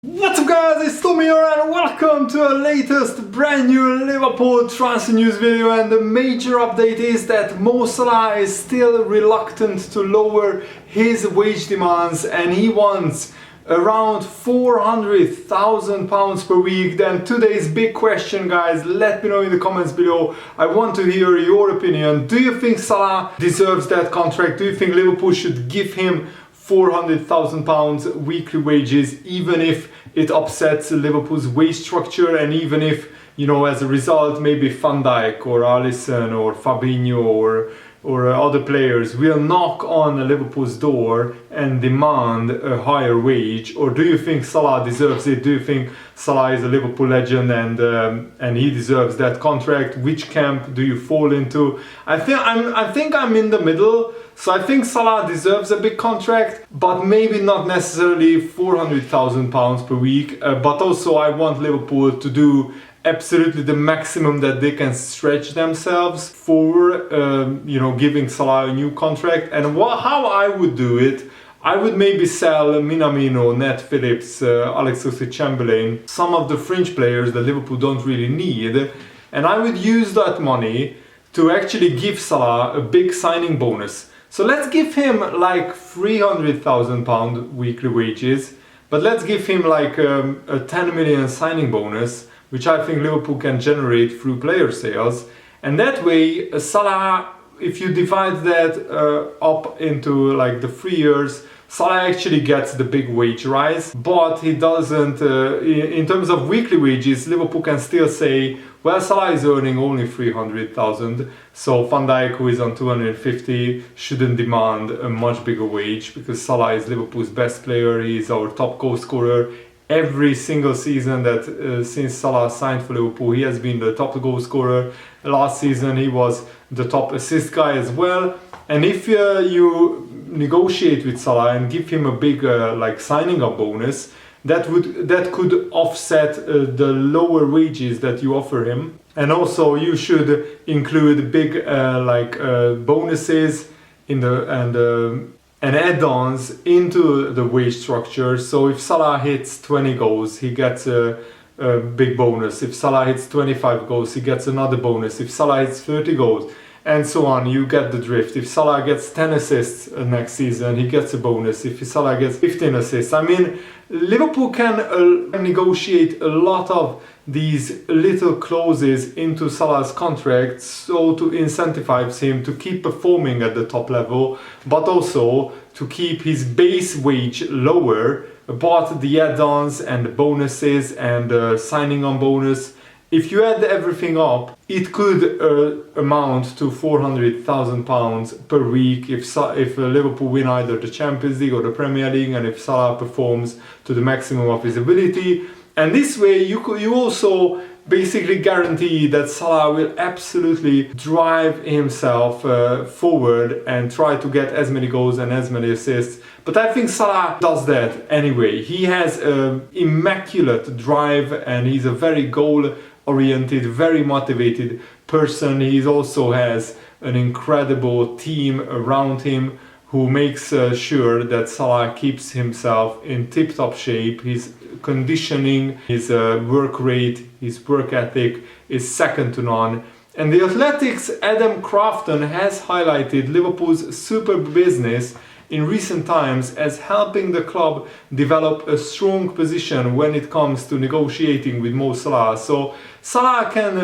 What's up guys, it's Tommy here and welcome to our latest brand new Liverpool transfer news video. And the major update is that Mo Salah is still reluctant to lower his wage demands and he wants around £400,000 per week. Then today's big question, guys, let me know in the comments below. I want to hear your opinion. Do you think Salah deserves that contract? Do you think Liverpool should give him £400,000 weekly wages, even if it upsets Liverpool's wage structure, and even if, you know, as a result, maybe Van Dijk or Alisson or Fabinho or other players will knock on Liverpool's door and demand a higher wage? Or do you think Salah deserves it? Do you think Salah is a Liverpool legend and he deserves that contract? Which camp do you fall into? I think I'm in the middle. So I think Salah deserves a big contract, but maybe not necessarily £400,000 per week. But also I want Liverpool to do absolutely the maximum that they can stretch themselves for, giving Salah a new contract. And how I would do it, I would maybe sell Minamino, Nat Phillips, Alex Oxlade-Chamberlain, some of the fringe players that Liverpool don't really need, and I would use that money to actually give Salah a big signing bonus. So let's give him like £300,000 weekly wages, but let's give him like a 10 million signing bonus, which I think Liverpool can generate through player sales. And that way, Salah, if you divide that up into like the 3 years, Salah actually gets the big wage rise, but he doesn't, in terms of weekly wages, Liverpool can still say, well, Salah is earning only 300,000, so Van Dijk, who is on 250, shouldn't demand a much bigger wage because Salah is Liverpool's best player. He is our top goal scorer. Every single season that since Salah signed for Liverpool, he has been the top goal scorer. Last season he was the top assist guy as well. And if you negotiate with Salah and give him a big signing up bonus, that could offset the lower wages that you offer him. And also you should include big bonuses in and add-ons into the wage structure. So if Salah hits 20 goals, he gets a big bonus. If Salah hits 25 goals, he gets another bonus. If Salah hits 30 goals, and so on, you get the drift. If Salah gets 10 assists next season, he gets a bonus. If Salah gets 15 assists, I mean, Liverpool can negotiate a lot of these little clauses into Salah's contract, so to incentivize him to keep performing at the top level, but also to keep his base wage lower, but the add-ons and the bonuses and signing on bonus, if you add everything up, it could amount to £400,000 per week if Liverpool win either the Champions League or the Premier League, and if Salah performs to the maximum of his ability. And this way you also basically guarantee that Salah will absolutely drive himself forward and try to get as many goals and as many assists. But I think Salah does that anyway. He has an immaculate drive and he's a very goal-oriented, very motivated person. He also has an incredible team around him who makes sure that Salah keeps himself in tip-top shape. His conditioning, his work rate, his work ethic is second to none. And The Athletic's Adam Crafton has highlighted Liverpool's super business in recent times as helping the club develop a strong position when it comes to negotiating with Mo Salah. So Salah can,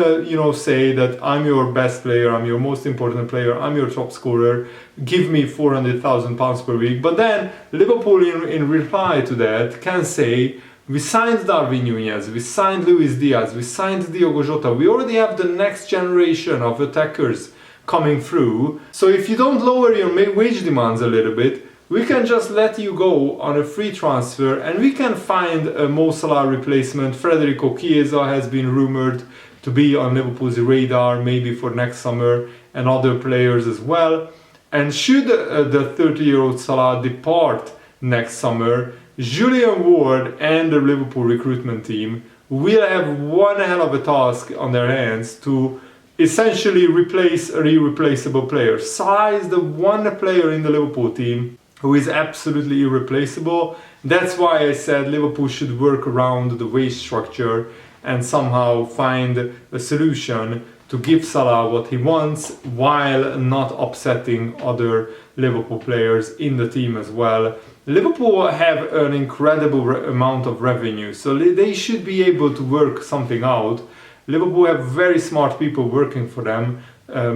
say that I'm your best player, I'm your most important player, I'm your top scorer, give me £400,000 per week. But then Liverpool, in reply to that, can say, we signed Darwin Núñez, we signed Luis Diaz, we signed Diogo Jota, we already have the next generation of attackers coming through. So if you don't lower your wage demands a little bit, we can just let you go on a free transfer and we can find a Mo Salah replacement. Federico Chiesa has been rumored to be on Liverpool's radar maybe for next summer, and other players as well. And should the 30-year-old Salah depart next summer, Julian Ward and the Liverpool recruitment team will have one hell of a task on their hands to essentially replace a irreplaceable player. Salah is the one player in the Liverpool team who is absolutely irreplaceable. That's why I said Liverpool should work around the wage structure and somehow find a solution to give Salah what he wants while not upsetting other Liverpool players in the team as well. Liverpool have an incredible amount of revenue, so they should be able to work something out. Liverpool have very smart people working for them,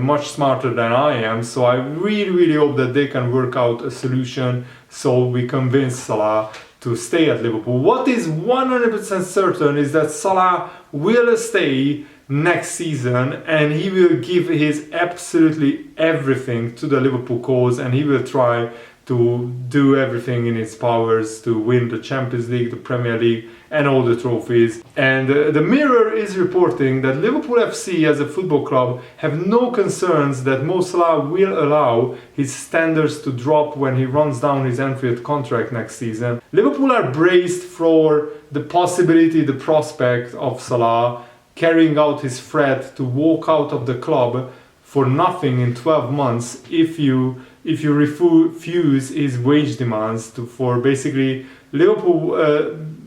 much smarter than I am, so I really hope that they can work out a solution so we convince Salah to stay at Liverpool. What is 100% certain is that Salah will stay next season, and he will give his absolutely everything to the Liverpool cause, and he will try to do everything in his powers to win the Champions League, the Premier League, and all the trophies. And the Mirror is reporting that Liverpool FC as a football club have no concerns that Mo Salah will allow his standards to drop when he runs down his Anfield contract next season. Liverpool are braced for the possibility, the prospect of Salah carrying out his threat to walk out of the club for nothing in 12 months if you refuse his wage demands for basically Liverpool.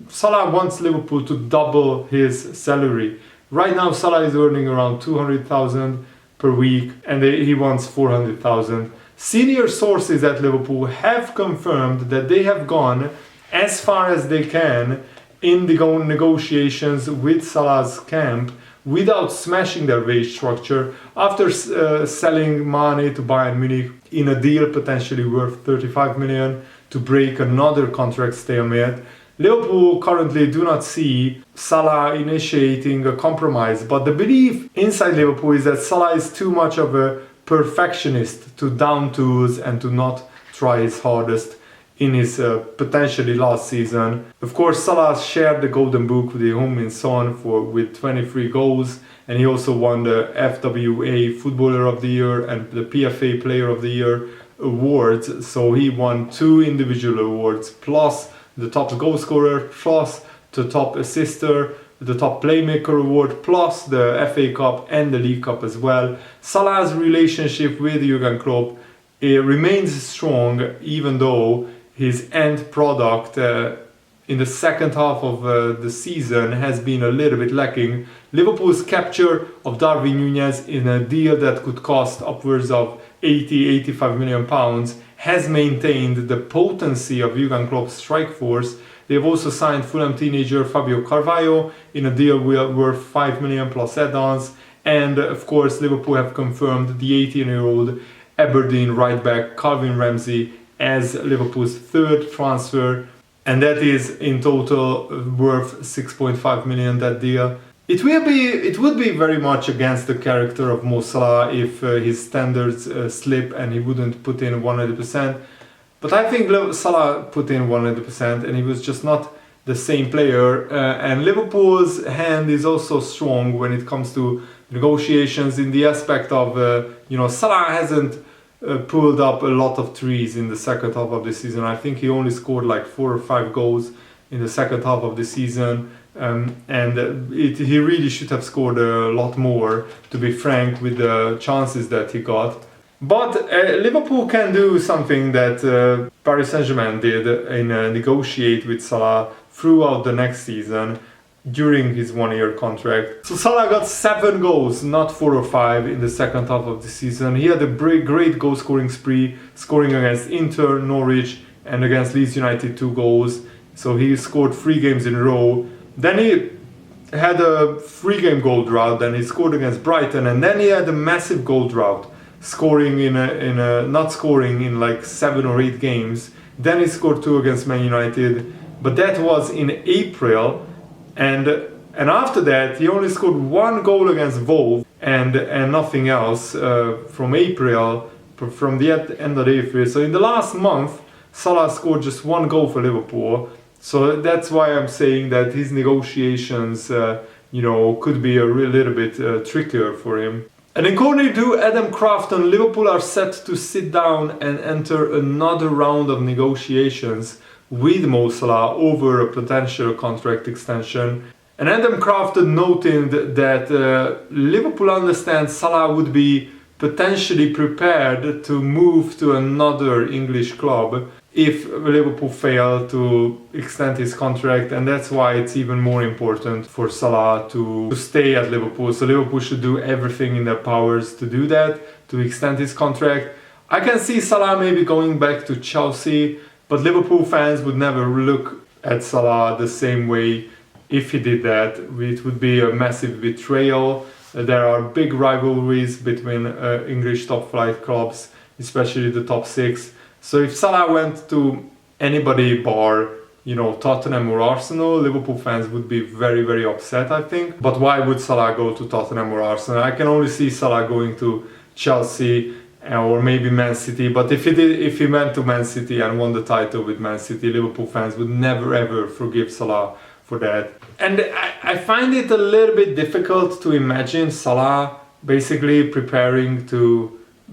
Salah wants Liverpool to double his salary. Right now Salah is earning around 200,000 per week, and he wants 400,000. Senior sources at Liverpool have confirmed that they have gone as far as they can in the negotiations with Salah's camp without smashing their wage structure after selling Mane to Bayern Munich in a deal potentially worth 35 million to break another contract stalemate. Liverpool currently do not see Salah initiating a compromise, but the belief inside Liverpool is that Salah is too much of a perfectionist to down tools and to not try his hardest in his potentially last season. Of course, Salah shared the Golden Boot with Heung-min Son with 23 goals, and he also won the FWA Footballer of the Year and the PFA Player of the Year awards. So he won 2 individual awards, plus the top goal scorer, plus the top assister, the top playmaker award, plus the FA Cup and the League Cup as well. Salah's relationship with Jurgen Klopp remains strong, even though his end product in the second half of the season has been a little bit lacking. Liverpool's capture of Darwin Núñez in a deal that could cost upwards of 80-85 million pounds has maintained the potency of Jurgen Klopp's strike force. They've also signed Fulham teenager Fabio Carvalho in a deal worth 5 million plus add-ons, and of course Liverpool have confirmed the 18-year-old Aberdeen right back Calvin Ramsey as Liverpool's third transfer, and that is in total worth 6.5 million, that deal. It would be very much against the character of Mo Salah if his standards slip and he wouldn't put in 100%. But I think Salah put in 100% and he was just not the same player. And Liverpool's hand is also strong when it comes to negotiations in the aspect of, Salah hasn't pulled up a lot of trees in the second half of the season. I think he only scored like 4 or 5 goals in the second half of the season. He really should have scored a lot more, to be frank, with the chances that he got. But Liverpool can do something that Paris Saint-Germain did in negotiate with Salah throughout the next season during his 1-year contract. So Salah got 7 goals, not 4 or 5, in the second half of the season. He had a great goal scoring spree, scoring against Inter, Norwich, and against Leeds United 2 goals. So he scored 3 games in a row. Then he had a 3-game goal drought, then he scored against Brighton, and then he had a massive goal drought, scoring not scoring in like 7 or 8 games. Then he scored 2 against Man United, but that was in April, and after that he only scored 1 goal against Wolves and nothing else from April, from the end of April. So in the last month Salah scored just 1 goal for Liverpool. So that's why I'm saying that his negotiations, could be a little bit trickier for him. And according to Adam Crafton, Liverpool are set to sit down and enter another round of negotiations with Mo Salah over a potential contract extension. And Adam Crafton noted that Liverpool understands Salah would be potentially prepared to move to another English club if Liverpool fail to extend his contract, and that's why it's even more important for Salah to stay at Liverpool. So Liverpool should do everything in their powers to do that, to extend his contract. I can see Salah maybe going back to Chelsea, but Liverpool fans would never look at Salah the same way if he did that. It would be a massive betrayal. There are big rivalries between English top flight clubs, especially the top six. So if Salah went to anybody bar, Tottenham or Arsenal, Liverpool fans would be very, very upset, I think. But why would Salah go to Tottenham or Arsenal? I can only see Salah going to Chelsea or maybe Man City. But if he went to Man City and won the title with Man City, Liverpool fans would never ever forgive Salah for that. And I find it a little bit difficult to imagine Salah basically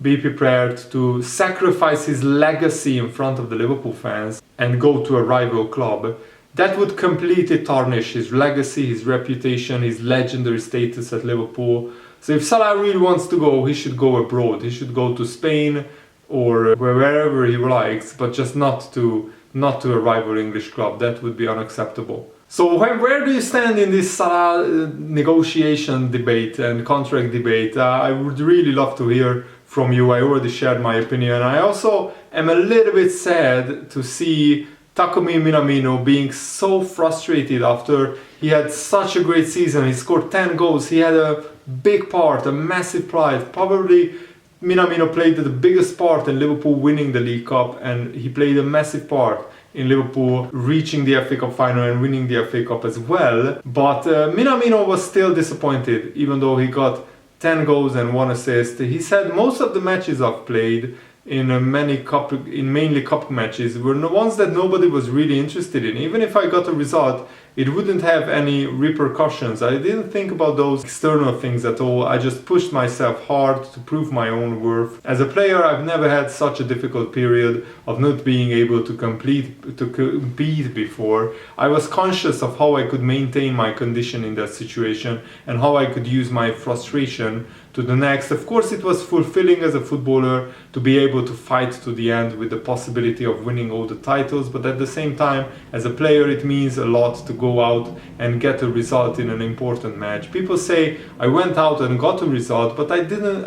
be prepared to sacrifice his legacy in front of the Liverpool fans and go to a rival club. That would completely tarnish his legacy, his reputation, his legendary status at Liverpool. So if Salah really wants to go, he should go abroad. He should go to Spain or wherever he likes, but just not to a rival English club. That would be unacceptable. So where do you stand in this Salah negotiation debate and contract debate? I would really love to hear from you. I already shared my opinion. I also am a little bit sad to see Takumi Minamino being so frustrated after he had such a great season. He scored 10 goals. He had a big part, a massive pride. Probably Minamino played the biggest part in Liverpool winning the League Cup, and he played a massive part in Liverpool reaching the FA Cup final and winning the FA Cup as well. But Minamino was still disappointed, even though he got 10 goals and 1 assist. He said most of the matches I've played in mainly cup matches were the ones that nobody was really interested in. Even if I got a result, it wouldn't have any repercussions. I didn't think about those external things at all. I just pushed myself hard to prove my own worth. As a player, I've never had such a difficult period of not being able to compete before. I was conscious of how I could maintain my condition in that situation and how I could use my frustration to the next. Of course, it was fulfilling as a footballer to be able to fight to the end with the possibility of winning all the titles, but at the same time, as a player, it means a lot to go out and get a result in an important match. People say I went out and got a result, but I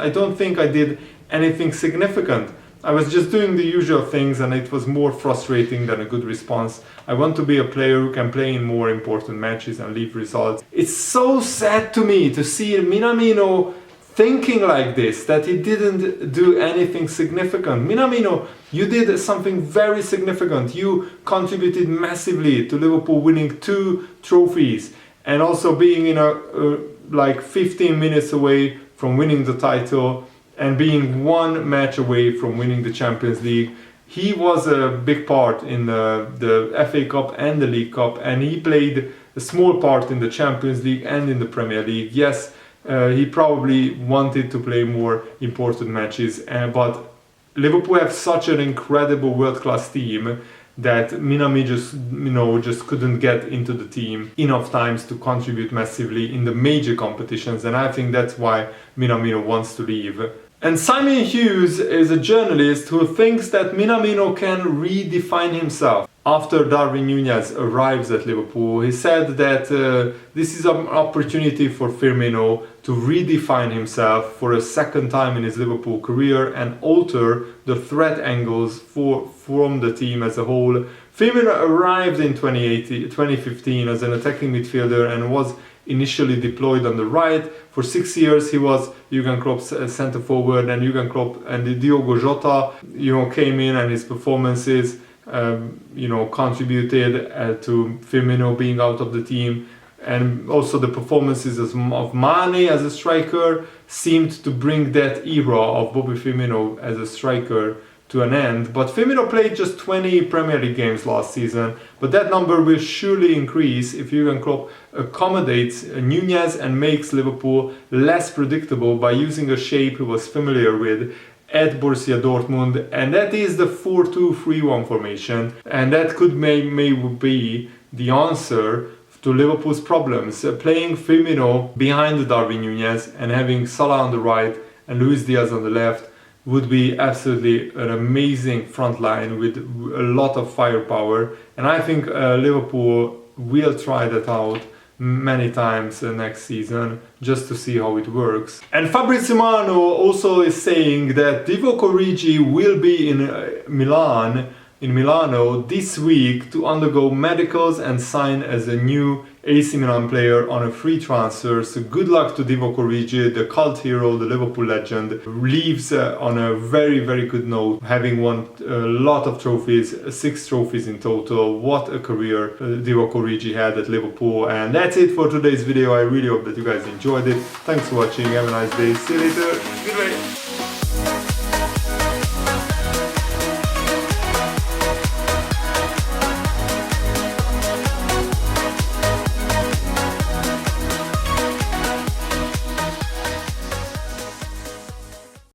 don't think I did anything significant. I was just doing the usual things, and it was more frustrating than a good response. I want to be a player who can play in more important matches and leave results. It's so sad to me to see Minamino thinking like this, that he didn't do anything significant. Minamino, you did something very significant. You contributed massively to Liverpool winning 2 trophies and also being 15 minutes away from winning the title and being 1 match away from winning the Champions League. He was a big part in the FA Cup and the League Cup, and he played a small part in the Champions League and in the Premier League. Yes, he probably wanted to play more important matches, but Liverpool have such an incredible world-class team that Minamino just couldn't get into the team enough times to contribute massively in the major competitions, and I think that's why Minamino wants to leave. And Simon Hughes is a journalist who thinks that Minamino can redefine himself. After Darwin Núñez arrives at Liverpool, he said that this is an opportunity for Firmino to redefine himself for a second time in his Liverpool career and alter the threat angles from the team as a whole. Firmino arrived in 2015 as an attacking midfielder and was initially deployed on the right. For 6 years he was Jurgen Klopp's centre forward, and Jurgen Klopp and Diogo Jota came in, and his performances contributed to Firmino being out of the team, and also the performances of Mane as a striker seemed to bring that era of Bobby Firmino as a striker to an end. But Firmino played just 20 Premier League games last season, but that number will surely increase if Jurgen Klopp accommodates Núñez and makes Liverpool less predictable by using a shape he was familiar with at Borussia Dortmund, and that is the 4-2-3-1 formation, and that could may be the answer to Liverpool's problems. Playing Firmino behind Darwin Núñez and having Salah on the right and Luis Diaz on the left would be absolutely an amazing front line with a lot of firepower, and I think Liverpool will try that out many times next season just to see how it works. And Fabrizio Romano also is saying that Divock Origi will be in Milano this week to undergo medicals and sign as a new AC Milan player on a free transfer. So good luck to Divock Origi, the cult hero, the Liverpool legend. Leaves on a very, very good note, having won a lot of trophies, 6 trophies in total. What a career Divock Origi had at Liverpool. And that's it for today's video. I really hope that you guys enjoyed it. Thanks for watching. Have a nice day. See you later.